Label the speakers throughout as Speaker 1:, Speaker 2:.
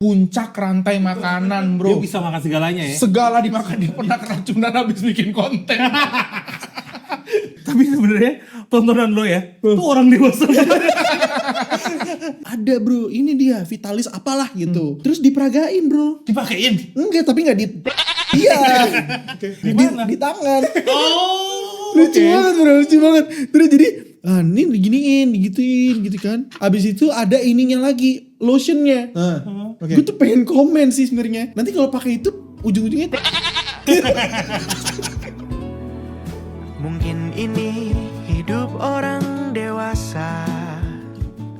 Speaker 1: puncak rantai makanan, bro.
Speaker 2: Dia bisa makan segalanya ya.
Speaker 1: Segala dimakan, dia pernah keracunan habis bikin konten.
Speaker 2: Tapi sebenarnya tontonan lo ya, tuh orang dewasa.
Speaker 3: Ada bro, ini dia Vitalis apalah gitu. Terus diperagain bro.
Speaker 2: Dipakein.
Speaker 3: Enggak, tapi enggak di... Iya. Di tangan.
Speaker 2: Oh.
Speaker 3: Lucu banget bro, lucu banget. Terus jadi, ini diginiin, digituin gitu kan. Abis itu ada ininya lagi, lotionnya. Gue tuh pengen komen sih sebenarnya. Nanti kalau pakai itu, ujung-ujungnya...
Speaker 4: Mungkin ini hidup orang dewasa.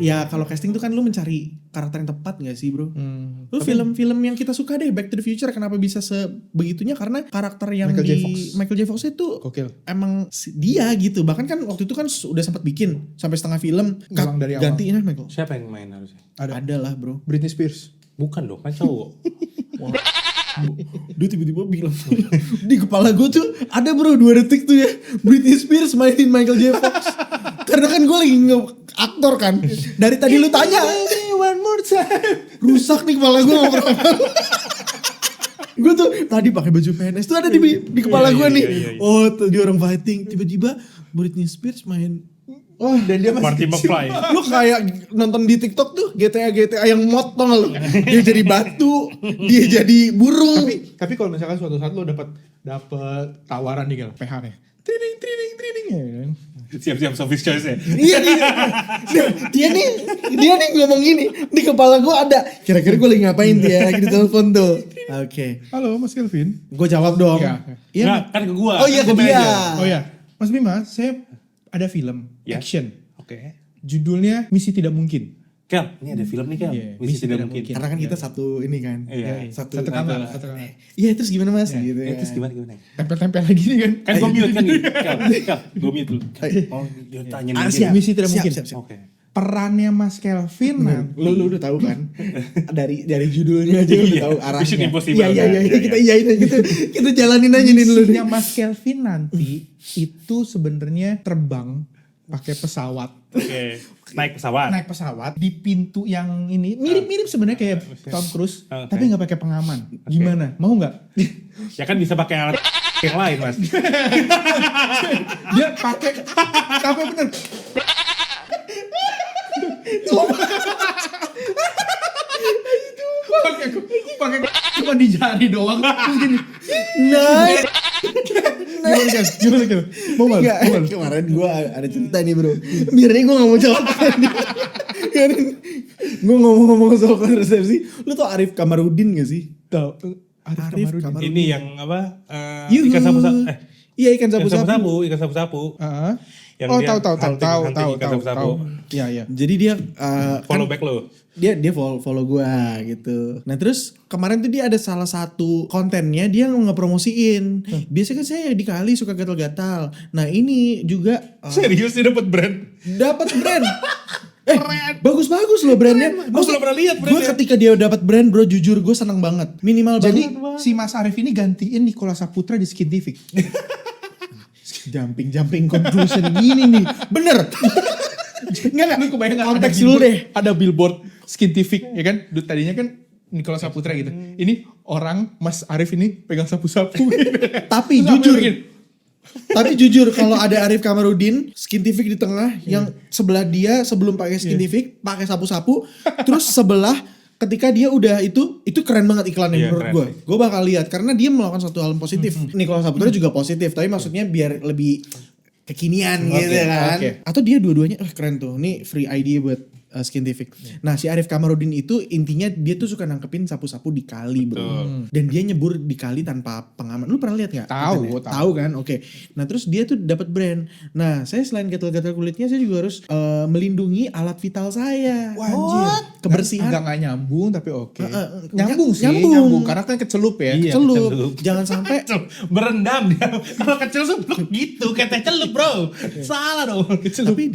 Speaker 3: Ya kalau casting tuh kan lu mencari karakter yang tepat gak sih bro? Lu film-film yang kita suka deh, Back to the Future kenapa bisa sebegitunya? Karena karakter yang Michael J. Fox itu
Speaker 1: Gokil.
Speaker 3: emang dia gitu. Bahkan kan waktu itu kan udah sempat bikin sampai setengah film
Speaker 1: Ngulang dari awal.
Speaker 3: gantiin Michael.
Speaker 2: Siapa yang main harusnya?
Speaker 3: Ada lah bro.
Speaker 1: Britney Spears.
Speaker 2: Bukan dong, kan cowok.
Speaker 3: Dia tiba-tiba bilang di kepala gue tuh ada bro 2 detik tuh ya Britney Spears mainin Michael J. Fox. Karena kan gue lagi aktor kan. Dari tadi lu tanya one more time. Rusak nih kepala gue ngobrol. Gue tuh tadi pakai baju PNS tuh ada di kepala gue nih. Oh tadi orang fighting. Tiba-tiba Britney Spears main. Oh dan dia masih
Speaker 2: Marty
Speaker 3: kecil.
Speaker 2: McFly.
Speaker 3: Lu kayak nonton di TikTok tuh GTA yang mod tau gak lu. Dia jadi batu. Dia jadi burung.
Speaker 1: Tapi kalau misalkan suatu saat lo dapat tawaran nih Gel, PH nih. Trining ya kan.
Speaker 2: Siap-siap Sophie's Choice ya.
Speaker 3: Iya dia nih ngomong gini di kepala gue ada kira-kira gue lagi ngapain dia gitu telepon tuh. Oke.
Speaker 1: Halo Mas Kelvin.
Speaker 3: Gue jawab dong.
Speaker 1: Iya.
Speaker 3: Iya.
Speaker 2: Nggak, kan ke gua.
Speaker 3: Oh iya ke
Speaker 2: Gua
Speaker 3: dia.
Speaker 2: manajer.
Speaker 1: Oh ya, Mas Bima, saya ada film
Speaker 2: Ya.
Speaker 1: action.
Speaker 2: Oke.
Speaker 1: Judulnya Misi Tidak Mungkin.
Speaker 2: Kel, ini ada film nih Kel.
Speaker 1: Iya,
Speaker 2: Misi tidak mungkin.
Speaker 3: Karena kan kita satu ini kan.
Speaker 2: Iya.
Speaker 3: Satu
Speaker 1: kamar.
Speaker 3: Iya terus gimana mas? Gitu
Speaker 2: Ya,
Speaker 3: ya.
Speaker 2: terus gimana?
Speaker 1: Tempel-tempel lagi nih kan.
Speaker 2: Kan gue mute kan nih. Kel, gue mute dulu. Oh, dia tanya nih.
Speaker 3: Siap.
Speaker 1: Misi Tidak Mungkin.
Speaker 3: Siap.
Speaker 2: Oke.
Speaker 1: Perannya Mas Kelvin nanti.
Speaker 3: Lu udah tahu kan? dari judulnya aja udah
Speaker 2: Iya,
Speaker 3: tahu arahnya.
Speaker 2: Mission Impossible.
Speaker 3: Iya.
Speaker 2: Iya.
Speaker 3: Kita iyain aja kita jalanin aja nih dulu.
Speaker 1: Misinya Mas Kelvin nanti itu sebenarnya terbang pakai pesawat.
Speaker 2: Oke. Naik pesawat.
Speaker 1: Naik pesawat di pintu yang ini mirip-mirip sebenarnya kayak Tom Cruise,
Speaker 2: Oke.
Speaker 1: tapi nggak pakai pengaman. Gimana? Mau nggak?
Speaker 2: Ya kan bisa pakai alat yang lain, Mas.
Speaker 1: Dia pakai apa bener? pakai cuma di jari doang. Terus gini. Gimana kan? Mau nggak?
Speaker 3: Enggak, kemarin gue ada cerita nih bro. Biarin gue gak mau jawab. Gue ngomong-ngomong soal kontrasepsi. Lu tau Arif Kamarudin gak sih?
Speaker 1: Tahu.
Speaker 3: Arif Kamarudin.
Speaker 2: Ini yang apa?
Speaker 3: Yuhu.
Speaker 2: Ikan sapu-sapu.
Speaker 3: Iya ikan
Speaker 2: Ikan
Speaker 3: sapu-sapu.
Speaker 2: sapu-sapu. Ikan sapu-sapu.
Speaker 1: Heeh.
Speaker 2: Yang
Speaker 1: Oh
Speaker 2: dia
Speaker 1: tahu
Speaker 2: hunting ikan sapu-sapu.
Speaker 1: Iya.
Speaker 3: Jadi dia
Speaker 2: Follow
Speaker 3: kan
Speaker 2: back lo.
Speaker 3: dia follow gue gitu. Nah terus kemarin tuh dia ada salah satu kontennya dia ngepromosiin. Biasanya kan saya di kali suka gatal-gatal. Nah ini juga
Speaker 2: Serius dia dapat brand.
Speaker 3: dapat brand. Bagus-bagus loh brandnya.
Speaker 2: Gue belum pernah lihat
Speaker 3: Gue
Speaker 2: brandnya.
Speaker 3: ketika dia dapat brand bro, jujur gue seneng banget. Minimal
Speaker 1: Jadi
Speaker 3: banget.
Speaker 1: si Mas Arif ini gantiin Nicholas Saputra di Skintific.
Speaker 3: Jumping conclusion gini nih. Bener.
Speaker 1: Enggak, lu kebayang nggak
Speaker 3: Konteks
Speaker 1: ada
Speaker 3: dulu
Speaker 1: billboard-
Speaker 3: deh.
Speaker 1: Ada billboard Skintific ya kan? Tadinya kan Nicholas Saputra gitu. Ini orang Mas Arif ini pegang sapu-sapu.
Speaker 3: Tapi
Speaker 1: Terus
Speaker 3: jujur.
Speaker 1: apa yang bikin?
Speaker 3: Tapi jujur kalau ada Arif Kamarudin, Skintific di tengah, yang sebelah dia sebelum pakai Skintific, pakai sapu-sapu, terus sebelah ketika dia udah itu keren banget iklannya
Speaker 2: Iya,
Speaker 3: menurut
Speaker 2: keren
Speaker 3: gue. Gue bakal lihat karena dia melakukan suatu hal yang positif. Nicholas Saputra juga positif, tapi maksudnya biar lebih kekinian gitu kan.
Speaker 1: oke.
Speaker 3: Atau dia dua-duanya keren tuh. Ini free idea buat Skintific. Nah si Arif Kamarudin itu intinya dia tuh suka nangkepin sapu-sapu di kali bro. Dan dia nyebur di kali tanpa pengaman. Lu pernah lihat nggak?
Speaker 1: Tahu.
Speaker 3: Tahu kan? Oke. Nah terus dia tuh dapat brand. Nah saya selain gatal-gatal kulitnya saya juga harus melindungi alat vital saya.
Speaker 1: Anjir.
Speaker 3: Kebersihan.
Speaker 1: Agak nggak nyambung tapi oke.
Speaker 3: Nyambung
Speaker 1: Nyambung sih,
Speaker 3: nyambung.
Speaker 1: nyambung. Karena kan kecelup ya.
Speaker 2: Iya.
Speaker 3: Celup.
Speaker 2: kecelup.
Speaker 3: Jangan sampai
Speaker 2: Berendam dia. Kalau kecil seblok gitu, kayak teh celup, Bro. Salah dong.
Speaker 3: tapi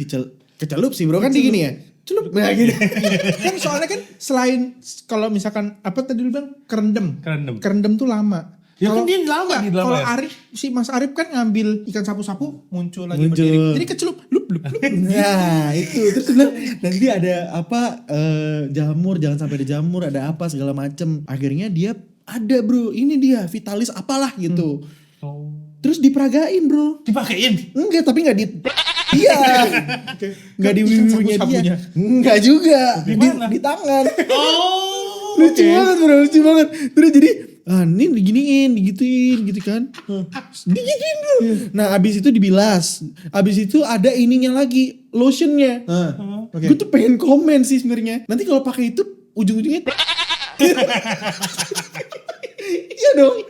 Speaker 3: kecelup sih bro kan di gini ya. Celup. Nah gitu.
Speaker 1: Kan soalnya kan selain kalau misalkan apa tadi lu bilang kerendam.
Speaker 2: Kerendam.
Speaker 1: Tuh lama.
Speaker 2: Ya kan
Speaker 1: Kalau-
Speaker 2: dia lama
Speaker 1: enggak,
Speaker 2: di dalam
Speaker 1: Kalau
Speaker 2: air.
Speaker 1: Arif, si Mas Arif kan ngambil ikan sapu-sapu muncul lagi
Speaker 3: Muncul.
Speaker 1: berdiri. Jadi kecelup. Lu
Speaker 3: Nah itu terus dia bilang nanti ada apa jamur, jangan sampai ada jamur, ada apa segala macem. Akhirnya dia ada bro, ini dia Vitalis apalah gitu. Terus diperagain bro.
Speaker 2: Dipakein.
Speaker 3: Enggak, tapi enggak di iya. Enggak di wiwinya dia. Enggak juga. Di tangan.
Speaker 2: Oh.
Speaker 3: Lucu banget bro, lucu banget. Terus jadi ini diginiin, digituin gitu kan. Digituin bro. Nah abis itu dibilas. Abis itu ada ininya lagi, lotionnya. Gue tuh pengen komen sih sebenarnya. Nanti kalau pakai itu ujung-ujungnya iya dong.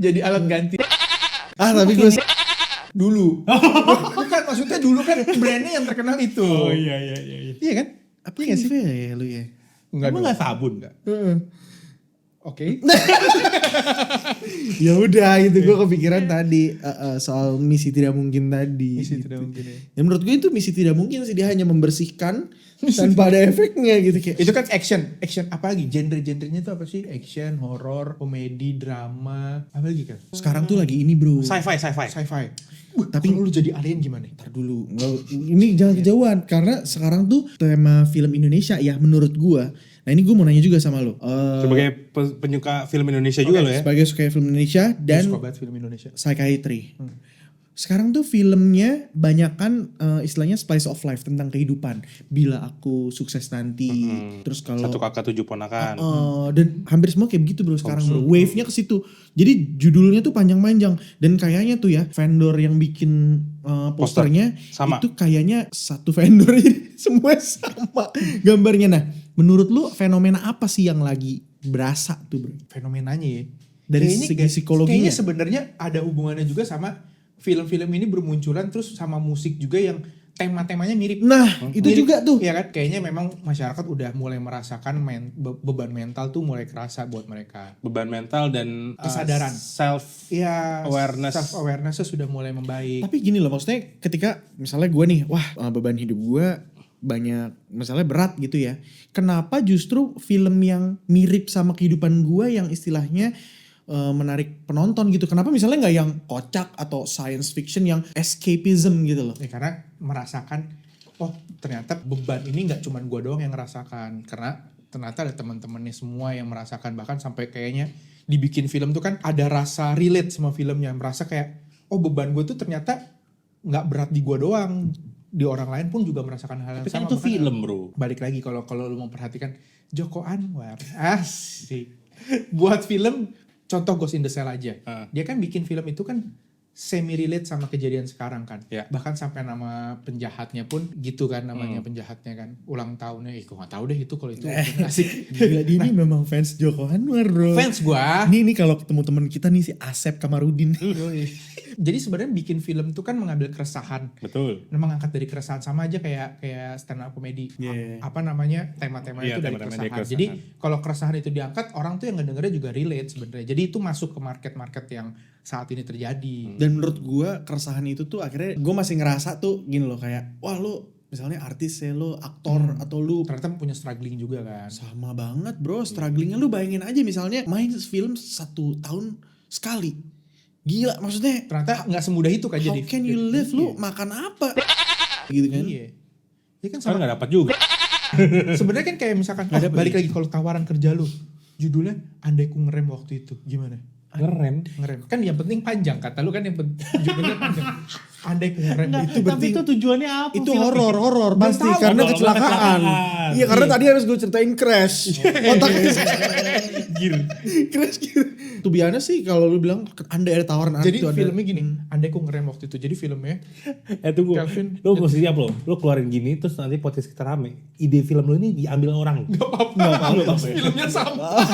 Speaker 1: Jadi alat ganti.
Speaker 3: Tapi gue
Speaker 1: Dulu. Bukan, maksudnya dulu kan brandnya yang terkenal itu.
Speaker 2: Oh iya.
Speaker 1: Iya kan?
Speaker 3: apa iya sih ya lu ya?
Speaker 1: Enggak
Speaker 2: Emang
Speaker 1: dong.
Speaker 2: nggak sabun nggak?
Speaker 1: Oke.
Speaker 3: Ya udah itu gue kepikiran tadi soal misi tidak mungkin tadi.
Speaker 1: Misi
Speaker 3: gitu.
Speaker 1: tidak mungkin ya.
Speaker 3: Ya menurut gue itu misi tidak mungkin sih, dia hanya membersihkan tanpa ada efeknya gitu kayak.
Speaker 1: Itu kan action apa lagi? Genre-genrenya itu apa sih? Action, horror, komedi, drama, apa lagi kan?
Speaker 3: Sekarang tuh lagi ini bro.
Speaker 2: Sci-fi.
Speaker 1: Sci-fi.
Speaker 3: Tapi
Speaker 1: Kalau lu jadi alien gimana?
Speaker 3: ntar dulu, ini jangan kejauhan karena sekarang tuh tema film Indonesia ya menurut gua. Nah ini gue mau nanya juga sama lo.
Speaker 2: Sebagai penyuka film Indonesia juga lo ya?
Speaker 3: Sebagai suka film Indonesia dan
Speaker 1: Suka banget film Indonesia.
Speaker 3: psychiatry. Sekarang tuh filmnya banyakan istilahnya slice of life tentang kehidupan. Bila aku sukses nanti, terus kalau
Speaker 2: Satu kakak 7 ponakan.
Speaker 3: dan hampir semua kayak begitu bro sekarang bro. Wave-nya ke situ. Jadi judulnya tuh panjang-panjang dan kayaknya tuh ya vendor yang bikin posternya
Speaker 2: sama.
Speaker 3: itu kayaknya satu vendor jadi semua sama gambarnya. Nah, menurut lu fenomena apa sih yang lagi berasa tuh bro?
Speaker 1: Fenomenanya ya.
Speaker 3: Dari
Speaker 1: Kayaknya-
Speaker 3: segi psikologinya.
Speaker 1: Kayaknya sebenarnya ada hubungannya juga sama film-film ini bermunculan terus sama musik juga yang tema-temanya mirip.
Speaker 3: Nah, itu
Speaker 1: Mirip,
Speaker 3: juga tuh.
Speaker 1: Iya kan? Kayaknya memang masyarakat udah mulai merasakan beban mental tuh mulai kerasa buat mereka.
Speaker 2: Beban mental dan
Speaker 1: Kesadaran.
Speaker 2: self
Speaker 1: Iya,
Speaker 2: Awareness.
Speaker 1: self awareness sudah mulai membaik.
Speaker 3: Tapi gini loh, maksudnya ketika misalnya gue nih, beban hidup gue banyak, misalnya berat gitu ya. Kenapa justru film yang mirip sama kehidupan gue yang istilahnya menarik penonton gitu? Kenapa misalnya nggak yang kocak atau science fiction yang escapism gitu loh?
Speaker 1: Ya, karena merasakan, oh ternyata beban ini nggak cuma gue doang yang ngerasakan. Karena ternyata ada teman-temannya semua yang merasakan. Bahkan sampai kayaknya dibikin film tuh kan ada rasa relate sama filmnya. Merasa kayak, oh beban gue tuh ternyata nggak berat di gue doang. Di orang lain pun juga merasakan hal yang
Speaker 2: Tapi kan
Speaker 1: sama.
Speaker 2: itu
Speaker 1: Makanya
Speaker 2: film bro.
Speaker 1: balik lagi kalau lu mau perhatikan Joko Anwar. Asik. Buat film, contoh Ghost in the Shell aja. Dia kan bikin film itu kan semi relate sama kejadian sekarang kan.
Speaker 2: Ya.
Speaker 1: Bahkan sampai nama penjahatnya pun gitu kan namanya penjahatnya kan. Ulang tahunnya, gue gak tahu deh itu kalau itu asik.
Speaker 3: Gila, dia ini memang fans Joko Anwar bro.
Speaker 1: Fans gua.
Speaker 3: Ini kalau ketemu teman kita nih si Asep Kamarudin.
Speaker 1: Jadi sebenarnya bikin film tuh kan mengambil keresahan.
Speaker 2: Betul.
Speaker 1: Mengangkat dari keresahan sama aja kayak stand up comedy.
Speaker 3: Yeah.
Speaker 1: Apa namanya tema-tema
Speaker 2: Iya,
Speaker 1: itu dari
Speaker 2: tema-tema dari
Speaker 1: keresahan.
Speaker 2: keresahan.
Speaker 1: Jadi kalau keresahan itu diangkat, orang tuh yang ngedengernya juga relate sebenarnya. Jadi itu masuk ke market-market yang saat ini terjadi.
Speaker 3: Dan menurut gue keresahan itu tuh akhirnya gue masih ngerasa tuh gini loh kayak, wah lu misalnya artis ya, lu aktor atau lu
Speaker 1: Ternyata punya struggling juga kan.
Speaker 3: sama banget bro, strugglingnya lu bayangin aja misalnya main film 1 tahun sekali. Gila maksudnya,
Speaker 1: Ternyata nggak semudah itu kan
Speaker 3: how
Speaker 1: jadi.
Speaker 3: can you live, lu makan apa? Gitu kan.
Speaker 1: Iya. Ya kan
Speaker 2: Kan
Speaker 1: sama.
Speaker 2: gak dapat juga.
Speaker 1: Sebenarnya kan kayak misalkan balik lagi kalau tawaran kerja lu. Judulnya Andai Ku Ngerem Waktu Itu. Gimana?
Speaker 2: Keren.
Speaker 1: Ngerem. Kan yang penting panjang, kata lu kan yang penting judulnya panjang. Andai Ku Ngerem itu
Speaker 2: Tapi
Speaker 1: berarti
Speaker 2: itu tujuannya apa?
Speaker 3: Itu
Speaker 2: film?
Speaker 3: horor pasti
Speaker 1: tahu.
Speaker 3: karena
Speaker 2: Kalau
Speaker 3: kecelakaan.
Speaker 2: kecelakaan.
Speaker 3: Iya karena tadi habis gue ceritain crash. Otaknya
Speaker 2: Gir.
Speaker 3: crash gitu. Tuh biasanya sih kalau lu bilang andai ada tawaran
Speaker 1: jadi
Speaker 3: itu ada.
Speaker 1: filmnya gini, Andai Ku Ngerem Waktu Itu. Jadi filmnya
Speaker 2: Tunggu.
Speaker 1: Kelvin.
Speaker 2: Lu mesti siap lo. Lu keluarin gini terus nanti podcast kita rame. Ide film lu ini diambil orang.
Speaker 1: Gak apa-apa. Filmnya sama.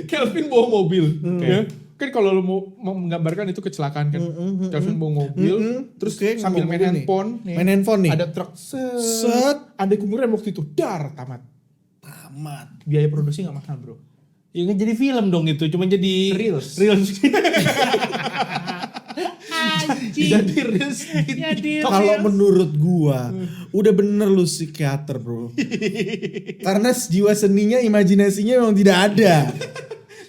Speaker 1: Kelvin bawa mobil. Ya. Kan kalau lu mau menggambarkan itu kecelakaan kan. Kelvin bawa mobil. Terus
Speaker 3: Oke,
Speaker 1: sambil main
Speaker 3: ngomongin nih.
Speaker 1: handphone. nih.
Speaker 3: Main handphone nih.
Speaker 1: Ada truk. Set.
Speaker 3: Set.
Speaker 1: Andai Ku Ngerem Waktu Itu. Dar. Tamat. Biaya produksi gak mahal bro.
Speaker 2: Ya nggak jadi film dong itu. Cuma jadi
Speaker 1: Reels. Jadi reels.
Speaker 3: Kalau menurut gua udah bener lu psikiater bro. Karena jiwa seninya, imajinasinya memang tidak ada.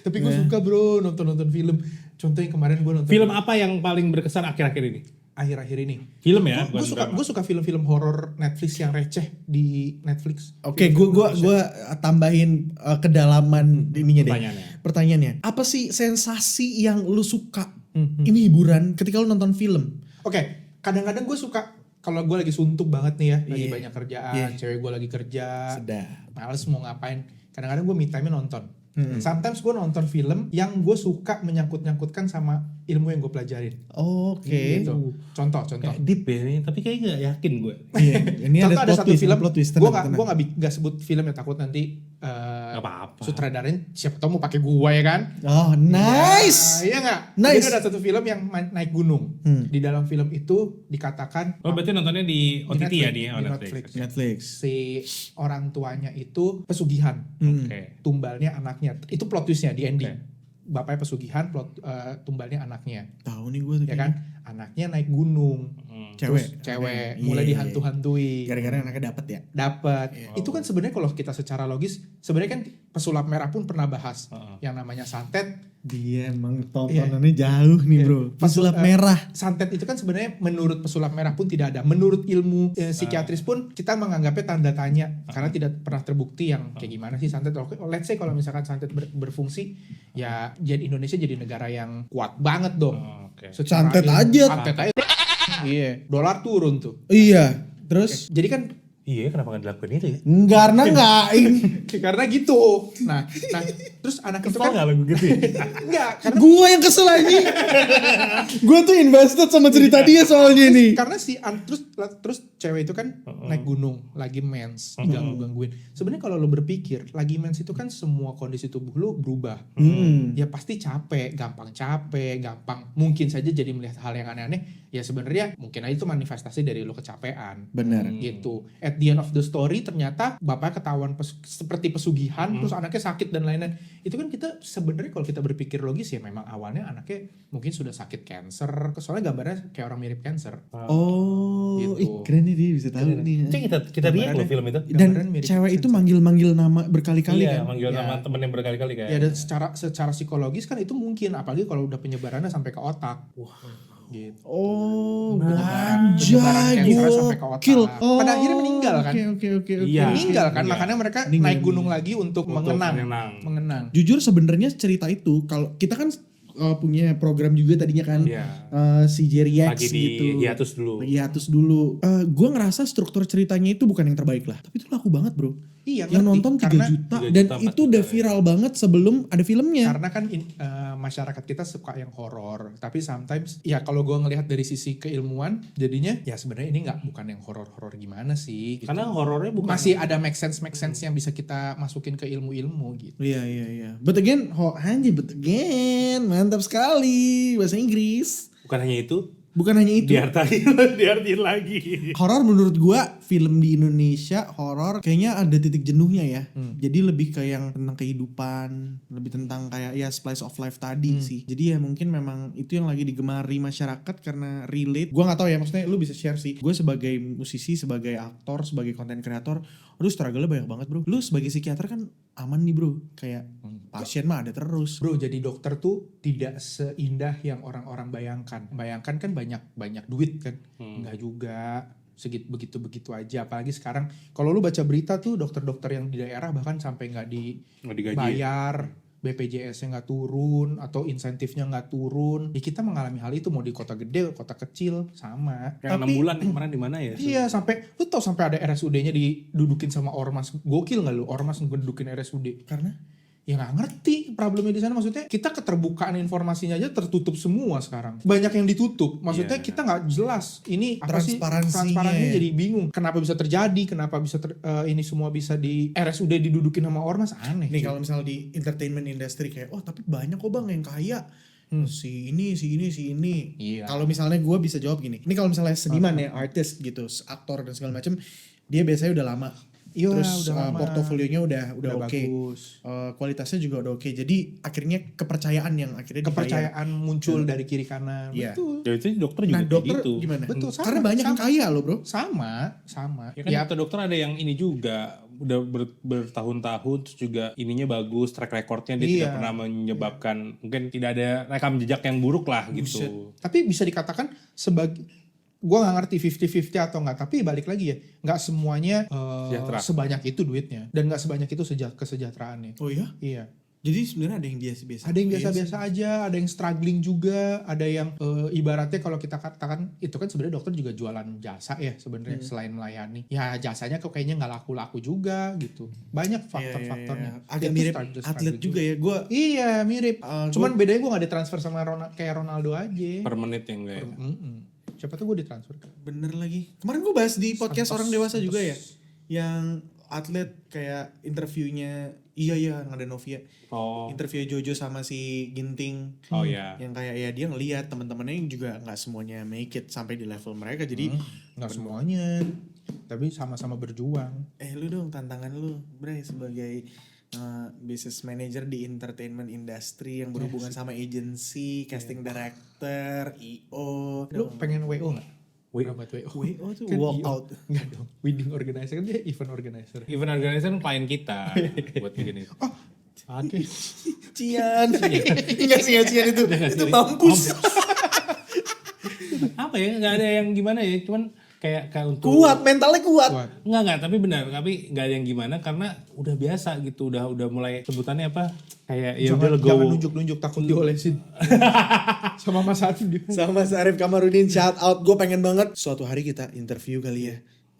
Speaker 1: Tapi gue suka bro nonton film. Contohnya kemarin gue nonton.
Speaker 2: Film apa yang paling berkesan akhir-akhir ini?
Speaker 1: akhir-akhir ini.
Speaker 2: Film ya,
Speaker 1: Gue
Speaker 2: bukan
Speaker 1: suka
Speaker 2: drama.
Speaker 1: gue suka film-film horor Netflix yang receh di Netflix.
Speaker 3: Oke,
Speaker 1: Film-film
Speaker 3: gua
Speaker 1: Indonesia.
Speaker 3: tambahin kedalaman ininya deh.
Speaker 2: Pertanyaannya.
Speaker 3: Apa sih sensasi yang lu suka?
Speaker 1: Hmm.
Speaker 3: Ini hiburan ketika lu nonton film.
Speaker 1: Oke, kadang-kadang gue suka kalau gue lagi suntuk banget nih ya, lagi
Speaker 3: Iya.
Speaker 1: banyak kerjaan,
Speaker 3: Iya.
Speaker 1: cewek gue lagi kerja,
Speaker 3: Sedap.
Speaker 1: males mau ngapain. Kadang-kadang gue me time nonton.
Speaker 3: Hmm.
Speaker 1: Sometimes gue nonton film yang gue suka menyangkut-nyangkutkan sama ilmu yang gue pelajarin.
Speaker 3: Oke.
Speaker 1: Gitu. Contoh.
Speaker 2: Kayak deep ya ini, tapi kayak gak yakin gue.
Speaker 3: Iya, ini
Speaker 1: Contoh ada satu film,
Speaker 3: plot twist.
Speaker 1: gue
Speaker 3: tenang, tenang.
Speaker 1: nggak sebut film ya, takut nanti
Speaker 2: Gak apa-apa.
Speaker 1: sutradarin siapa tau mau pakai gue ya kan.
Speaker 3: Oh, nice.
Speaker 1: Iya nggak?
Speaker 3: Nice.
Speaker 1: Jadi ada satu film yang naik gunung. Di dalam film itu dikatakan
Speaker 2: Oh berarti nontonnya di OTT ya
Speaker 1: Netflix,
Speaker 2: dia? Oh
Speaker 1: di
Speaker 2: Netflix.
Speaker 1: Netflix.
Speaker 3: Netflix.
Speaker 1: si orang tuanya itu pesugihan,
Speaker 2: Oke.
Speaker 1: tumbalnya anaknya. Itu plot twistnya di ending.
Speaker 2: Oke.
Speaker 1: Bapaknya pesugihan, tumbalnya anaknya,
Speaker 3: Tahu nih gue tuh.
Speaker 1: ya kan? Anaknya naik gunung,
Speaker 3: Cewek.
Speaker 1: cewek,
Speaker 3: Iya,
Speaker 1: mulai
Speaker 3: iya, iya.
Speaker 1: dihantu-hantui.
Speaker 3: Gara-gara anaknya dapet ya.
Speaker 1: Dapat. Itu kan sebenarnya kalau kita secara logis, sebenarnya kan pesulap merah pun pernah bahas yang namanya santet.
Speaker 3: Dia emang tontonannya jauh nih bro. Pesulap merah.
Speaker 1: Santet itu kan sebenarnya menurut pesulap merah pun tidak ada. Menurut ilmu psikiatris pun kita menganggapnya tanda tanya karena tidak pernah terbukti yang kayak gimana sih santet. Oke, let's say kalau misalkan santet berfungsi, ya jadi Indonesia jadi negara yang kuat banget dong.
Speaker 2: Oke.
Speaker 1: Secara
Speaker 3: Santet
Speaker 1: ilmu.
Speaker 3: aja.
Speaker 1: Santet aja. Iya, dolar turun tuh.
Speaker 3: Iya. Terus
Speaker 1: Jadi kan
Speaker 2: Iya kenapa gak dilakukan itu ya?
Speaker 3: karena nggak ini.
Speaker 1: karena gitu. Nah, terus anak itu
Speaker 2: Kesel
Speaker 1: kan
Speaker 2: gak lagu gitu ya?
Speaker 1: enggak karena
Speaker 3: Gue yang kesel aja. Gue tuh invested sama cerita dia soalnya nih.
Speaker 1: karena terus cewek itu kan naik gunung lagi mens diganggu-gangguin. Sebenarnya kalau lo berpikir lagi mens itu kan semua kondisi tubuh lo berubah. Ya pasti capek, gampang mungkin saja jadi melihat hal yang aneh-aneh. Ya sebenarnya mungkin aja itu manifestasi dari lo kecapean.
Speaker 3: Benar.
Speaker 1: Gitu. At the end of the story ternyata bapaknya ketahuan seperti pesugihan, terus anaknya sakit dan lain-lain. Itu kan kita sebenarnya kalau kita berpikir logis ya memang awalnya anaknya mungkin sudah sakit cancer. Soalnya gambarnya kayak orang mirip cancer.
Speaker 3: Oh,
Speaker 1: Gitu.
Speaker 3: keren nih dia bisa tahu nih.
Speaker 2: Itu kita react loh film itu.
Speaker 3: Dan
Speaker 1: Gambaran mirip
Speaker 3: cewek itu
Speaker 1: cancer.
Speaker 3: manggil-manggil nama berkali-kali
Speaker 2: Iya
Speaker 3: kan.
Speaker 2: manggil
Speaker 1: Ya.
Speaker 2: nama temen yang berkali-kali kayak.
Speaker 1: Ya dan secara psikologis kan itu mungkin, apalagi kalau udah penyebarannya sampai ke otak. Gitu.
Speaker 3: Oh,
Speaker 1: Penyebaran
Speaker 3: anjay,
Speaker 1: cancer sampai ke otak.
Speaker 3: gokil.
Speaker 1: Pada akhirnya meninggal kan?
Speaker 3: Oke.
Speaker 2: Iya.
Speaker 1: Meninggal kan,
Speaker 2: Iya.
Speaker 1: makanya mereka
Speaker 3: Meninggal.
Speaker 1: naik gunung lagi untuk mengenang.
Speaker 3: Jujur sebenarnya cerita itu kalau kita kan punya program juga tadinya kan
Speaker 2: Iya.
Speaker 3: si Jerry X
Speaker 2: Lagi di
Speaker 3: gitu.
Speaker 2: hiatus dulu.
Speaker 3: Lagi hiatus dulu. Gue ngerasa struktur ceritanya itu bukan yang terbaik lah. Tapi itu laku banget bro.
Speaker 1: Iya,
Speaker 3: Yang
Speaker 1: ngerti.
Speaker 3: nonton 3
Speaker 1: Karena-
Speaker 3: juta
Speaker 2: 3
Speaker 3: dan
Speaker 2: juta, 4
Speaker 3: itu udah
Speaker 2: juta,
Speaker 3: viral banget sebelum ada filmnya.
Speaker 1: Karena kan masyarakat kita suka yang horor, tapi sometimes ya kalau gue ngelihat dari sisi keilmuan, jadinya ya sebenarnya ini bukan yang horor-horor gimana sih? Gitu.
Speaker 2: Karena horornya bukan
Speaker 1: masih ada make sense yang bisa kita masukin ke ilmu-ilmu gitu.
Speaker 3: Iya. But again, mantap sekali bahasa Inggris.
Speaker 2: bukan hanya itu.
Speaker 3: Bukan hanya itu.
Speaker 2: Diartiin lagi.
Speaker 3: Horor menurut gua film di Indonesia horor kayaknya ada titik jenuhnya ya. Jadi lebih ke yang tentang kehidupan, lebih tentang kayak ya slice of life tadi sih. Jadi ya mungkin memang itu yang lagi digemari masyarakat karena relate. Gua nggak tahu ya, maksudnya lu bisa share sih. Gue sebagai musisi, sebagai aktor, sebagai content creator, aduh struggle-nya banyak banget bro. Lu sebagai psikiater kan aman nih bro. Kayak pasien mah ada terus.
Speaker 1: Bro, jadi dokter tuh tidak seindah yang orang-orang bayangkan. Bayangkan kan banyak duit kan. Enggak juga. Begitu aja. Apalagi sekarang kalau lu baca berita tuh dokter-dokter yang di daerah bahkan sampai nggak
Speaker 2: digaji.
Speaker 1: dibayar, BPJS-nya nggak turun atau insentifnya nggak turun. Ya kita mengalami hal itu mau di kota gede, kota kecil sama.
Speaker 2: Yang 6 bulan kemarin di mana ya?
Speaker 1: Iya, lu tau sampai ada RSUD-nya didudukin sama ormas. Gokil nggak lu? Ormas ngedudukin RSUD.
Speaker 3: Karena
Speaker 1: Ya nggak ngerti problemnya di sana. Maksudnya kita keterbukaan informasinya aja tertutup semua sekarang. Banyak yang ditutup. Maksudnya
Speaker 2: Iya.
Speaker 1: kita nggak jelas. Ini apa sih
Speaker 3: Transparansinya
Speaker 1: transparannya
Speaker 3: ya.
Speaker 1: jadi bingung. Kenapa bisa terjadi? Kenapa bisa ini semua bisa di RSUD didudukin sama ormas? Aneh.
Speaker 3: nih
Speaker 1: cuy.
Speaker 3: kalau misalnya di entertainment industry kayak tapi banyak kok bang yang kaya. Si ini.
Speaker 1: Iya.
Speaker 3: Kalau misalnya gue bisa jawab gini. Ini kalau misalnya seniman ya, artis gitu, aktor dan segala macam, dia biasanya udah lama.
Speaker 1: Iya,
Speaker 3: Terus
Speaker 1: udah lama.
Speaker 3: portofolionya udah oke.
Speaker 1: bagus.
Speaker 3: Kualitasnya juga udah oke. Jadi akhirnya kepercayaan yang akhirnya
Speaker 1: Kepercayaan muncul dari kiri kanan.
Speaker 3: Iya.
Speaker 1: Betul.
Speaker 2: Ya itu dokter juga
Speaker 3: Nah
Speaker 2: kayak
Speaker 3: dokter
Speaker 2: gitu.
Speaker 3: gimana?
Speaker 1: Betul, sama,
Speaker 3: Karena banyak yang
Speaker 1: sama.
Speaker 3: kaya loh bro.
Speaker 1: Sama.
Speaker 2: Ya kan dokter ada yang ini juga udah bertahun-tahun terus juga ininya bagus, track recordnya dia
Speaker 1: Iya.
Speaker 2: tidak pernah menyebabkan mungkin tidak ada rekam jejak yang buruk lah gitu.
Speaker 1: Buset. Tapi bisa dikatakan sebagai gue nggak ngerti 50-50 atau nggak, tapi balik lagi ya, nggak semuanya
Speaker 2: Sejahtera.
Speaker 1: sebanyak itu duitnya dan nggak sebanyak itu kesejahteraannya.
Speaker 3: Oh iya?
Speaker 1: Iya,
Speaker 3: Jadi sebenarnya ada yang biasa-biasa.
Speaker 1: ada yang biasa-biasa aja, ada yang struggling juga, ada yang ibaratnya kalau kita katakan itu kan sebenarnya dokter juga jualan jasa ya sebenarnya selain melayani. Ya jasanya kok kayaknya nggak laku-laku juga gitu. Banyak faktor-faktornya.
Speaker 3: Agak
Speaker 1: Itu
Speaker 3: mirip
Speaker 1: struggling
Speaker 3: atlet juga ya. Gue
Speaker 1: Iya mirip.
Speaker 3: gua-
Speaker 1: Cuman bedanya gue nggak ditransfer sama kayak Ronaldo aja.
Speaker 2: Per menit yang enggak ya.
Speaker 1: Siapa tuh gue ditransfer kan?
Speaker 3: bener lagi. Kemarin gue bahas di podcast
Speaker 1: Santos,
Speaker 3: orang dewasa
Speaker 1: Santos.
Speaker 3: juga ya. Yang atlet kayak interviewnya, iya yang ada Novia.
Speaker 2: Oh.
Speaker 3: Interview Jojo sama si Ginting.
Speaker 2: Oh ya.
Speaker 3: Yang kayak ya dia ngelihat teman-temannya juga nggak semuanya make it sampai di level mereka. Jadi
Speaker 1: Nggak semuanya, tapi sama-sama berjuang.
Speaker 3: lu dong tantangan lu, Bray, sebagai business manager di entertainment industry yang berhubungan sama agency, casting director, IO.
Speaker 1: Lu pengen WO nggak?
Speaker 2: WO.
Speaker 1: Pernah buat WO?
Speaker 3: WO tuh
Speaker 1: Kan
Speaker 3: walk
Speaker 1: IO.
Speaker 3: out.
Speaker 1: Enggak dong. Wedding organizer kan dia event organizer.
Speaker 2: Event organizer kan klien kita buat bikin itu.
Speaker 1: Oh,
Speaker 2: Aduh.
Speaker 3: Cian. Enggak sih, Cian itu. Itu mampus.
Speaker 2: Apa ya? Nggak ada yang gimana ya. Cuman kayak untuk
Speaker 3: Kuat, mentalnya kuat.
Speaker 1: kuat.
Speaker 2: Enggak, tapi benar, tapi nggak ada yang gimana karena udah biasa gitu, udah mulai sebutannya apa? Kayak ya udah
Speaker 1: Jangan,
Speaker 2: legowo.
Speaker 1: jangan nunjuk-nunjuk takut diolesin. Sama Mas Arif.
Speaker 3: Sama Mas Arif Kamarudin, shout out. Gue pengen banget suatu hari kita interview kali ya.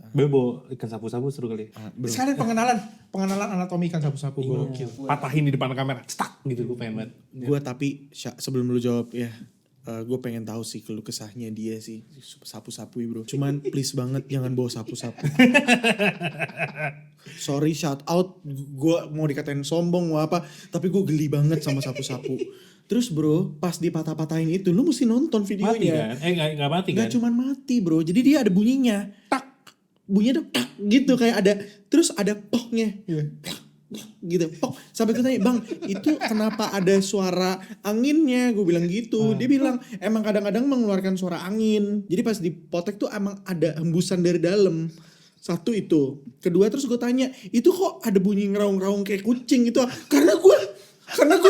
Speaker 2: Bebo ikan sapu-sapu seru kali.
Speaker 1: Sekalian pengenalan anatomi ikan sapu-sapu gokil.
Speaker 2: Patahin di depan kamera, cetak gitu gue pengen banget.
Speaker 3: Gue tapi sebelum lu jawab ya, gue pengen tahu sih keluh kesahnya dia sih sapu-sapu bro. Cuman please banget jangan bawa sapu-sapu. Sorry, shout out. Gue mau dikatain sombong mau apa, tapi gue geli banget sama sapu-sapu. Terus bro, pas dipatah-patahin itu, lu mesti nonton
Speaker 2: Mati
Speaker 3: videonya.
Speaker 2: kan? Nggak mati kan?
Speaker 3: Gak cuman mati bro, jadi dia ada bunyinya. Tak, bunyinya tuh tak gitu kayak ada. Terus ada pohnya. Gitu pok sampai gue tanya, bang itu kenapa ada suara anginnya, gue bilang gitu. Dia bilang emang kadang-kadang mengeluarkan suara angin, jadi pas dipotek tuh emang ada hembusan dari dalam. Satu itu, kedua terus gue tanya itu kok ada bunyi ngeraung-ngeraung kayak kucing gitu, karena gue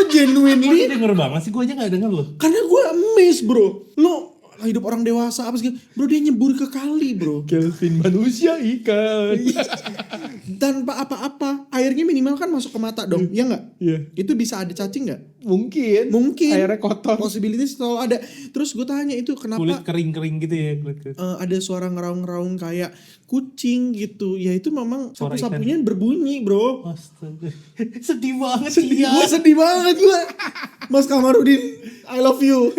Speaker 3: genuinely,
Speaker 2: Denger banget sih, gue aja nggak denger loh.
Speaker 3: karena gue amazed bro. Lo hidup orang dewasa apa sih bro, dia nyebur ke kali bro
Speaker 1: Kelvin manusia ikan.
Speaker 3: tanpa apa-apa, airnya minimal kan masuk ke mata dong, ya nggak?
Speaker 1: Iya.
Speaker 3: Itu bisa ada cacing nggak?
Speaker 1: Mungkin.
Speaker 3: Mungkin.
Speaker 1: Airnya kotor.
Speaker 3: Possibilities selalu ada. Terus gue tanya itu
Speaker 2: Kulit
Speaker 3: kenapa
Speaker 2: kering-kering gitu ya. Kulit kering.
Speaker 3: ada suara ngeraung-ngeraung kayak kucing gitu. Ya itu memang
Speaker 2: Suara
Speaker 3: sapu-sapunya berbunyi bro.
Speaker 2: Astaga. Sedih banget
Speaker 3: Sedih,
Speaker 2: sih
Speaker 3: gue sedih banget gue. Mas Kamarudin, I love you.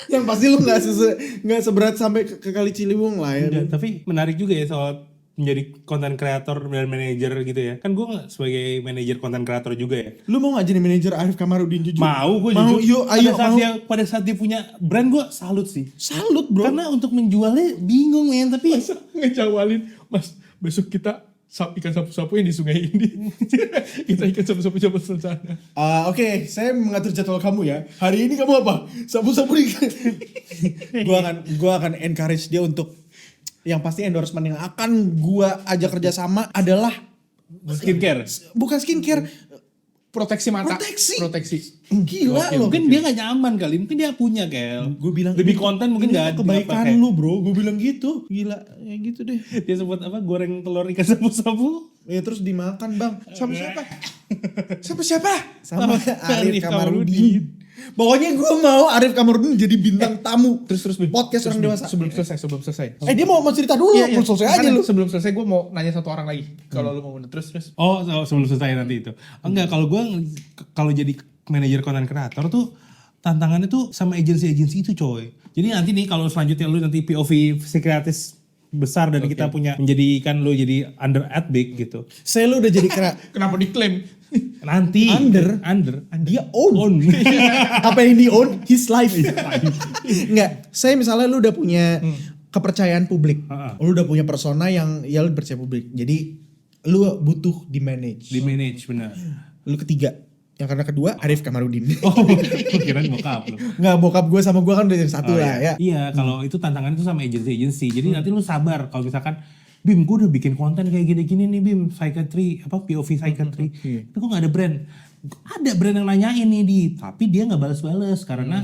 Speaker 3: Yang pasti lu nggak seberat sampai ke Kali Ciliwung lah ya.
Speaker 2: Enggak, tapi menarik juga ya soal menjadi konten kreator dan manajer gitu ya. Kan gue sebagai manajer konten kreator juga ya.
Speaker 3: Lu mau nggak jadi manajer Arif Kamarudin jujur?
Speaker 2: Mau, gue
Speaker 3: Mau,
Speaker 2: jujur.
Speaker 3: yuk, ayo,
Speaker 2: pada saat
Speaker 3: mau.
Speaker 2: pada saat dia punya brand, gue salut sih.
Speaker 3: Salut bro.
Speaker 2: Karena untuk menjualnya bingung men, tapi
Speaker 1: Ngejawalin, Mas, besok kita ikan sapu-sapu yang di sungai ini. Kita ikan sapu-sapu coba sana.
Speaker 3: Oke, saya mengatur jadwal kamu ya. Hari ini kamu apa? Sapu-sapu nih. Gua akan encourage dia untuk yang pasti endorsement yang akan gua ajak kerjasama adalah
Speaker 2: skincare.
Speaker 3: bukan skincare,
Speaker 1: Proteksi mata.
Speaker 3: Proteksi. Gila loh.
Speaker 2: Mungkin dia gak nyaman kali, mungkin dia punya kayak.
Speaker 3: Gue bilang
Speaker 2: lebih
Speaker 3: ini-
Speaker 2: konten mungkin
Speaker 3: ini
Speaker 2: gak ada.
Speaker 3: kebaikan lu bro. Gue bilang gitu. Gila, ya gitu deh.
Speaker 2: Dia sebut apa, goreng telur ikan sapu-sapu.
Speaker 3: Ya terus dimakan bang.
Speaker 1: Sama siapa? Sama siapa?
Speaker 3: Sama Arif
Speaker 2: Arif
Speaker 3: Kamarudin. Pokoknya gue mau Arif Kamarudin jadi bintang tamu.
Speaker 1: Terus
Speaker 3: podcast orang dewasa.
Speaker 1: Sebelum selesai.
Speaker 3: Dia mau cerita dulu. Belum selesai aja
Speaker 1: Makanya
Speaker 3: lu.
Speaker 1: Sebelum selesai gue mau nanya satu orang lagi. Kalau lu mau terus.
Speaker 2: Oh, sebelum selesai nanti itu. Enggak, kalau gue kalau jadi manajer konten kreator tuh tantangannya tuh sama agensi-agensi itu coy. Jadi nanti nih kalau selanjutnya lu nanti POV psikiatris besar dan kita punya menjadikan lu jadi under at big gitu.
Speaker 3: Saya lu udah jadi kera.
Speaker 1: Kenapa diklaim?
Speaker 2: Nanti
Speaker 3: Under. Dia own. Apa yang di own? His life. Enggak. Saya misalnya lu udah punya kepercayaan publik. Lu udah punya persona yang ya lu percaya publik. Jadi lu butuh di manage.
Speaker 2: Di manage benar.
Speaker 3: Lu ketiga. Yang karena kedua Arif Kamarudin.
Speaker 2: Oh, kira bokap lu.
Speaker 3: Nggak, bokap gue sama gue kan udah jadi satu lah ya.
Speaker 2: Iya, kalau itu tantangan itu sama agensi-agensi. Jadi nanti lu sabar kalau misalkan Bim, gue udah bikin konten kayak gini-gini nih Bim, psychiatry, POV psychiatry. Tapi kok gak ada brand? Ada brand yang nanyain nih tapi dia gak balas-balas karena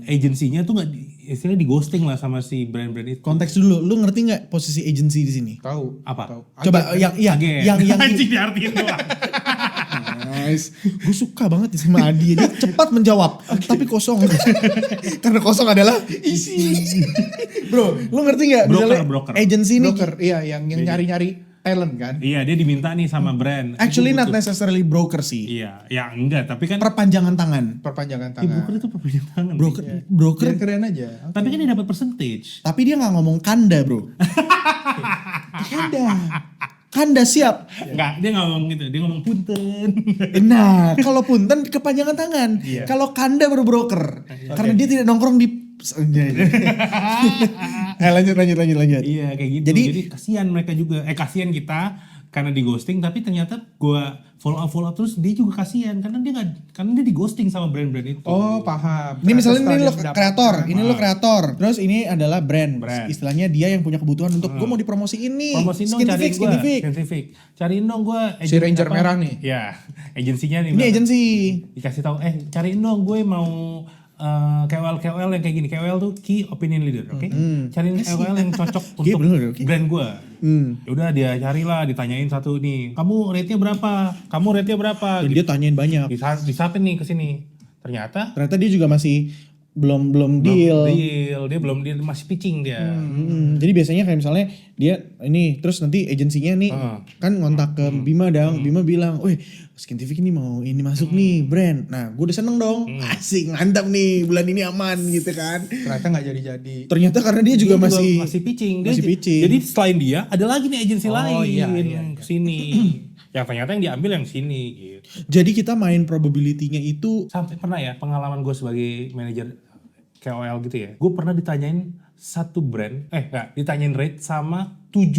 Speaker 2: agensinya tuh istilahnya di ghosting lah sama si brand-brand itu.
Speaker 3: Konteks dulu, lu ngerti nggak posisi agency di sini?
Speaker 1: Tahu.
Speaker 2: Apa?
Speaker 1: Tahu.
Speaker 3: Coba yang
Speaker 2: anjing diartiin doang.
Speaker 3: nice. Gue suka banget nih sama Adi, dia cepat menjawab, tapi kosong. Karena kosong adalah isi. Bro, lu ngerti nggak? Misalnya
Speaker 2: Broker.
Speaker 3: agency ini,
Speaker 1: Broker, iya yang nyari-nyari talent kan.
Speaker 2: Iya, dia diminta nih sama brand.
Speaker 3: actually
Speaker 2: Itu
Speaker 3: not
Speaker 2: butuh-
Speaker 3: necessarily broker sih.
Speaker 2: Iya, ya enggak, tapi kan
Speaker 3: Perpanjangan tangan.
Speaker 1: Perpanjangan
Speaker 2: broker
Speaker 1: tangan.
Speaker 2: itu perpanjangan tangan.
Speaker 3: Broker,
Speaker 2: Iya.
Speaker 3: broker.
Speaker 1: Biar keren aja.
Speaker 2: Tapi kan dia dapat percentage.
Speaker 3: Tapi dia nggak ngomong kanda, bro. Kanda siap.
Speaker 2: Enggak, dia nggak ngomong gitu, dia ngomong punten.
Speaker 3: Nah, kalau punten kepanjangan tangan.
Speaker 2: Iya.
Speaker 3: Kalau kanda baru broker. Karena dia tidak nongkrong di lanjut.
Speaker 2: Iya, kayak gitu.
Speaker 3: Jadi-
Speaker 2: Jadi kasihan mereka juga. Kasihan kita karena di ghosting, tapi ternyata gua follow up terus dia juga kasihan karena dia di ghosting sama brand-brand itu.
Speaker 1: Oh, paham.
Speaker 3: Ini misalnya
Speaker 1: Ternyata
Speaker 3: ini lo
Speaker 1: setelah dia
Speaker 3: kreator,
Speaker 1: mendapatkan-
Speaker 3: ini lo kreator. Terus ini adalah brand.
Speaker 2: Brand.
Speaker 3: Istilahnya dia yang punya kebutuhan untuk gue mau dipromosiin nih.
Speaker 2: Promosiin dong, cariin gua.
Speaker 3: Scientific.
Speaker 2: Scientific. Cariin dong gua
Speaker 1: Si Ranger merah nih.
Speaker 2: Ya, agensinya nih.
Speaker 3: Ini
Speaker 2: Bang.
Speaker 3: agency.
Speaker 2: Dikasih tahu, cariin dong gue mau KOL yang kayak gini. KOL tuh key opinion leader, oke? Cariin KOL yang cocok
Speaker 3: Oke,
Speaker 2: untuk
Speaker 3: bener, oke.
Speaker 2: brand gue.
Speaker 3: Hmm.
Speaker 2: Yaudah dia carilah, ditanyain satu nih. Kamu rate-nya berapa? Kamu rate-nya berapa?
Speaker 3: Dan dia tanyain banyak.
Speaker 2: Disapin nih ke sini. Ternyata
Speaker 3: Ternyata dia juga masih belum deal.
Speaker 2: dia belum deal, masih pitching dia.
Speaker 3: Jadi biasanya kayak misalnya dia ini terus nanti agensinya nih kan ngontak ke Bima dong. Bima bilang, "Wih, Scientific ini mau ini masuk nih brand." Nah, gue udah seneng dong. Asik, mantap nih, bulan ini aman gitu kan.
Speaker 1: Ternyata nggak jadi-jadi.
Speaker 3: Ternyata karena dia juga masih
Speaker 2: pitching.
Speaker 3: masih pitching.
Speaker 2: Jadi selain dia ada lagi nih agensi lain
Speaker 1: iya.
Speaker 2: sini. Yang ternyata yang diambil yang sini gitu.
Speaker 3: jadi kita main probability-nya itu
Speaker 2: Sampai pernah ya pengalaman gue sebagai manajer KOL gitu ya. Gue pernah ditanyain satu brand, ditanyain rate sama 7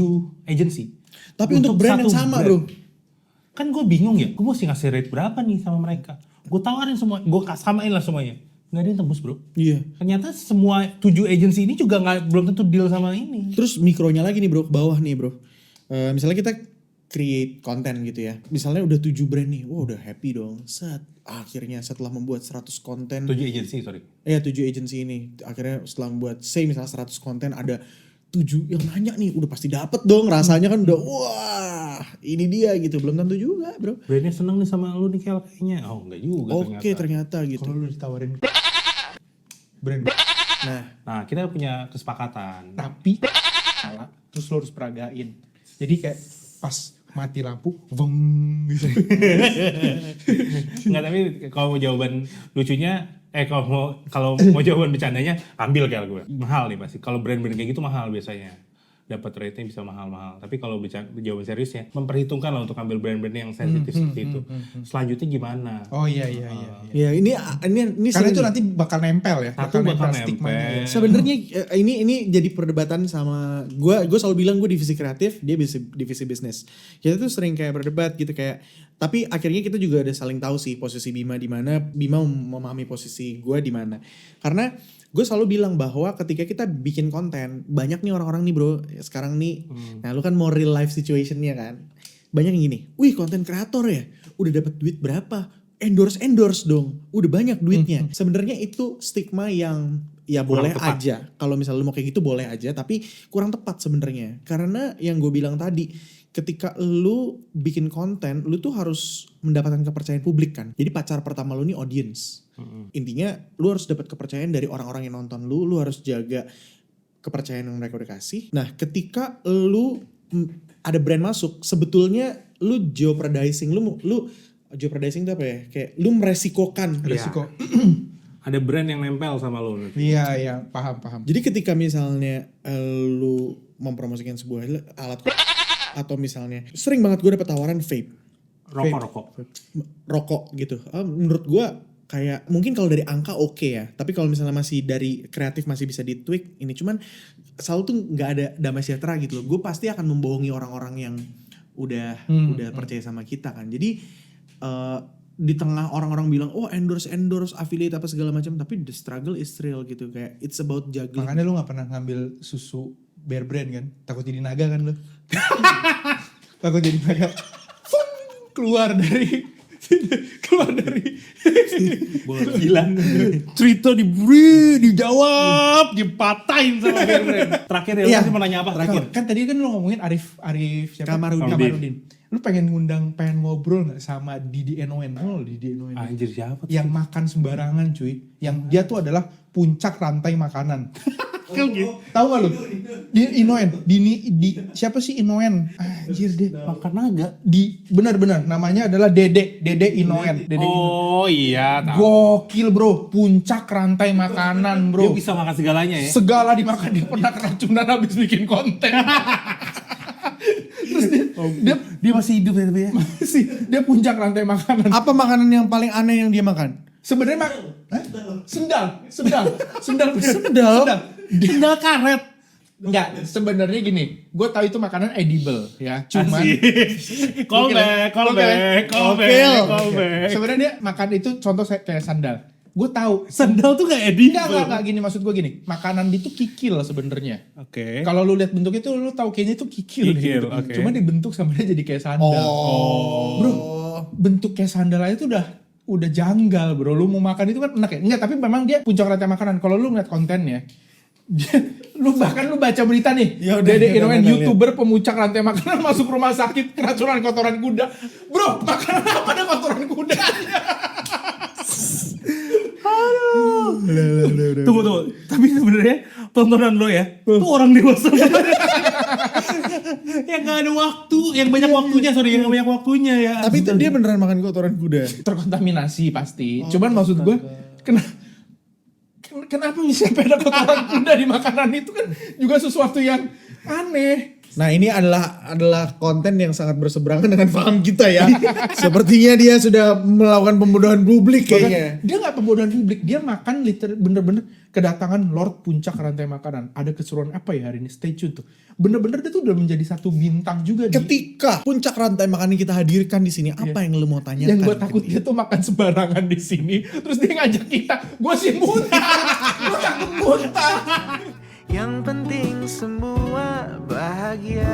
Speaker 2: agensi.
Speaker 3: tapi untuk brand yang
Speaker 2: satu
Speaker 3: sama,
Speaker 2: brand.
Speaker 3: Bro.
Speaker 2: Kan gue bingung ya, gue mesti ngasih rate berapa nih sama mereka. Gue tawarin semua, gue samain lah semuanya. Nggak ada yang tembus bro.
Speaker 3: Iya.
Speaker 2: Ternyata semua 7 agensi ini juga belum tentu deal sama ini.
Speaker 3: Terus mikronya lagi nih, Bro, ke bawah nih, Bro. Misalnya kita create konten gitu ya. Misalnya udah 7 brand nih. Wah, udah happy dong. Akhirnya setelah membuat 100 konten.
Speaker 2: 7 agensi, sorry.
Speaker 3: 7 agency ini. Akhirnya setelah membuat misalnya 100 konten ada 7 yang nanya nih. Udah pasti dapet dong. Rasanya kan udah wah ini dia gitu. Belum tentu juga, Bro.
Speaker 2: Brandnya seneng nih sama lu nih Kel kayaknya. Oh enggak juga
Speaker 3: Oke, ternyata gitu.
Speaker 1: Kalau lu ditawarin brand,
Speaker 2: Nah kita punya kesepakatan.
Speaker 1: tapi salah, terus lu harus peragain. Jadi kayak pas mati lampu, veng gitu.
Speaker 2: Enggak, tapi kalau mau jawaban lucunya, kalau mau jawaban bercandanya, ambil Kel gue. Mahal nih pasti. Kalau brand-brand kayak gitu mahal biasanya. Dapat rate-nya bisa mahal-mahal. Tapi kalau jawaban seriusnya, memperhitungkan lah untuk ambil brand-brand yang sensitif seperti itu. Selanjutnya gimana?
Speaker 1: Oh iya.
Speaker 3: Ya, ini
Speaker 1: Karena
Speaker 3: sering
Speaker 1: itu
Speaker 3: nih.
Speaker 1: nanti bakal nempel ya.
Speaker 2: Satu bakal
Speaker 1: stigmanya
Speaker 2: nempel.
Speaker 1: ya.
Speaker 3: Sebenarnya ini jadi perdebatan sama gue selalu bilang gue divisi kreatif, dia divisi bisnis. Kita tuh sering kayak berdebat gitu kayak, tapi akhirnya kita juga ada saling tahu sih posisi Bima di mana, Bima memahami posisi gue di mana. Karena gue selalu bilang bahwa ketika kita bikin konten, banyak nih orang-orang nih bro, sekarang nih, nah lu kan mau real life situationnya kan, banyak yang gini, wih konten kreator ya, udah dapat duit berapa? Endorse dong, udah banyak duitnya. Sebenarnya itu stigma yang ya
Speaker 2: Kurang
Speaker 3: boleh
Speaker 2: tepat.
Speaker 3: aja. Kalau misalnya lu mau kayak gitu boleh aja, tapi kurang tepat sebenarnya. Karena yang gue bilang tadi, ketika lu bikin konten, lu tuh harus mendapatkan kepercayaan publik kan. Jadi pacar pertama lu nih audience. Intinya lu harus dapat kepercayaan dari orang-orang yang nonton lu harus jaga kepercayaan yang mereka udah kasih. Nah, ketika lu ada brand masuk, sebetulnya lu jeopardizing, lu jeopardizing itu apa ya? Kayak lu meresikokan
Speaker 1: Resiko.
Speaker 2: Ada brand yang nempel sama lu.
Speaker 1: Iya, paham.
Speaker 3: Jadi ketika misalnya lu mempromosikan sebuah alat atau misalnya sering banget gue dapet tawaran vape, rokok gitu. Menurut gue kayak mungkin kalau dari angka oke ya, tapi kalau misalnya masih dari kreatif masih bisa ditweak ini, cuman selalu tuh nggak ada damai sejahtera gitu loh. Gue pasti akan membohongi orang-orang yang udah percaya sama kita kan. Jadi di tengah orang-orang bilang oh endorse affiliate apa segala macam, tapi the struggle is real gitu, kayak it's about juggling.
Speaker 1: Makanya lu gak pernah ngambil susu Bear Brand kan? Takut jadi naga kan lu? Takut jadi naga. Fung, keluar dari keluar dari
Speaker 2: Gila. Cerita diberi, dijawab, dipatahin sama Beren. Terakhir ya,
Speaker 3: Iya.
Speaker 2: lu mau nanya apa?
Speaker 3: Terakhir.
Speaker 1: kan tadi kan lu ngomongin Arif siapa?
Speaker 3: Kamarudin.
Speaker 1: Lu pengen ngobrol nggak sama Didi Enoen? Oh, Didi Enoen.
Speaker 2: Anjir siapa tuh?
Speaker 1: Yang makan sembarangan cuy. Yang dia tuh adalah puncak rantai makanan. Tahu gak lu? Di Inoen, siapa sih Inoen? Anjir deh.
Speaker 2: Makan naga.
Speaker 1: Benar-benar namanya adalah Dede Inoen.
Speaker 2: Oh iya, tahu.
Speaker 1: Gokil bro, puncak rantai makanan
Speaker 2: Dia
Speaker 1: bro.
Speaker 2: bisa makan segalanya ya.
Speaker 1: Segala dimakan, dia pernah keracunan habis bikin konten. Terus
Speaker 2: Dia masih hidup ya tapi ya.
Speaker 1: dia puncak rantai makanan.
Speaker 3: Apa makanan yang paling aneh yang dia makan?
Speaker 1: Sebenarnya sendal.
Speaker 3: Sendal.
Speaker 2: Sendal karet.
Speaker 1: Enggak, sebenarnya gini, gue tahu itu makanan edible ya, cuman
Speaker 2: Callback.
Speaker 1: sebenarnya dia makan itu contoh kayak sandal. Gue tahu
Speaker 2: Sendal tuh gak edible.
Speaker 1: enggak gini, maksud gue gini, makanan itu kikil sebenarnya.
Speaker 2: Oke.
Speaker 1: Kalau lu lihat bentuk itu lu tahu kayaknya itu kikil
Speaker 2: Kikil,
Speaker 1: gitu.
Speaker 2: oke.
Speaker 1: Cuma dibentuk sama dia jadi kayak sandal. Bro, bentuk kayak sandal aja tuh udah janggal bro. Lu mau makan itu kan enak ya? Enggak, tapi memang dia puncak rantai makanan. Kalau lu ngeliat kontennya, lu baca berita nih,
Speaker 3: Ya udah,
Speaker 1: Dede
Speaker 3: udah,
Speaker 1: Inoen
Speaker 3: udah,
Speaker 1: YouTuber pemuncak rantai makanan masuk rumah sakit keracunan kotoran kuda. Bro, makanan apa ada kotoran kuda?
Speaker 2: Tunggu. Tapi sebenarnya tontonan lo ya, tuh orang dewasa. Yang gak ada waktu, yang banyak waktunya, yang gak banyak waktunya ya.
Speaker 3: Tapi itu dia beneran makan kotoran kuda.
Speaker 1: Terkontaminasi pasti. Cuman maksud gue, kenapa bisa ada kotoran kuda di makanan itu kan juga sesuatu yang aneh.
Speaker 3: Nah ini adalah konten yang sangat berseberangan dengan paham kita ya. Sepertinya dia sudah melakukan pembodohan publik kayaknya.
Speaker 1: Dia nggak pembodohan publik, dia makan bener-bener kedatangan Lord Puncak Rantai Makanan. Ada keseruan apa ya hari ini? Stay tune tuh. Bener-bener dia tuh udah menjadi satu bintang juga.
Speaker 3: Ketika puncak rantai makanan kita hadirkan di sini, apa yang lu mau tanyakan?
Speaker 1: Yang gue takut dia tuh makan sembarangan di sini, terus dia ngajak kita, gue sih muntah, gue takut muntah.
Speaker 4: Yang penting semua bahagia.